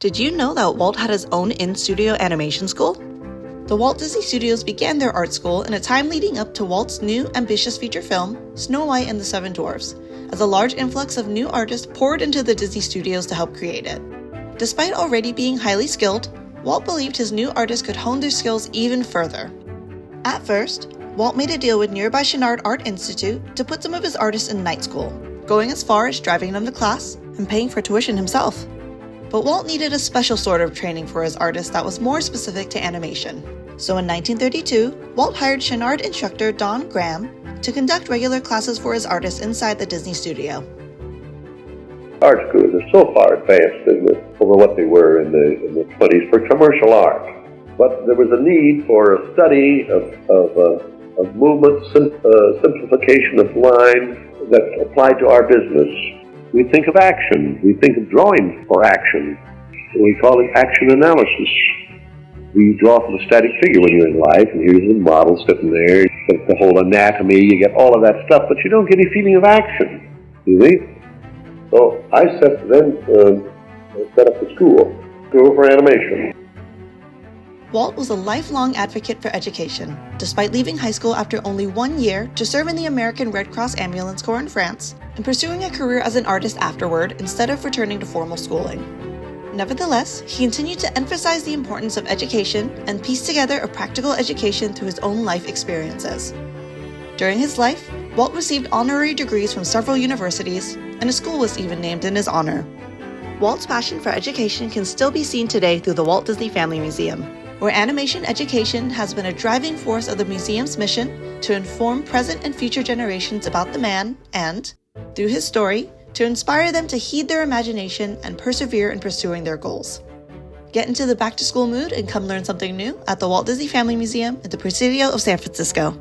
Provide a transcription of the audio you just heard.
Did you know that Walt had his own in-studio animation school? The Walt Disney Studios began their art school in a time leading up to Walt's new, ambitious feature film, Snow White and the Seven Dwarfs, as a large influx of new artists poured into the Disney Studios to help create it. Despite already being highly skilled, Walt believed his new artists could hone their skills even further. At first, Walt made a deal with nearby Chouinard Art Institute to put some of his artists in night school, going as far as driving them to class and paying for tuition himself. But Walt needed a special sort of training for his artists that was more specific to animation. So in 1932, Walt hired Chouinard instructor Don Graham to conduct regular classes for his artists inside the Disney studio. Art schools are so far advanced over what they were in the 20s for commercial art. But there was a need for a study of movement, simplification of lines that applied to our business. We think of action. We think of drawing for action. We call it action analysis. We draw from a static figure when you're in life, and here's the model sitting there. You get the whole anatomy, you get all of that stuff, but you don't get any feeling of action. You see? So I set up the school for animation. Walt was a lifelong advocate for education, despite leaving high school after only 1 year to serve in the American Red Cross Ambulance Corps in France, and pursuing a career as an artist afterward instead of returning to formal schooling. Nevertheless, he continued to emphasize the importance of education and piece together a practical education through his own life experiences. During his life, Walt received honorary degrees from several universities, and a school was even named in his honor. Walt's passion for education can still be seen today through the Walt Disney Family Museum, where animation education has been a driving force of the museum's mission to inform present and future generations about the man and, through his story, to inspire them to heed their imagination and persevere in pursuing their goals. Get into the back-to-school mood and come learn something new at the Walt Disney Family Museum at the Presidio of San Francisco.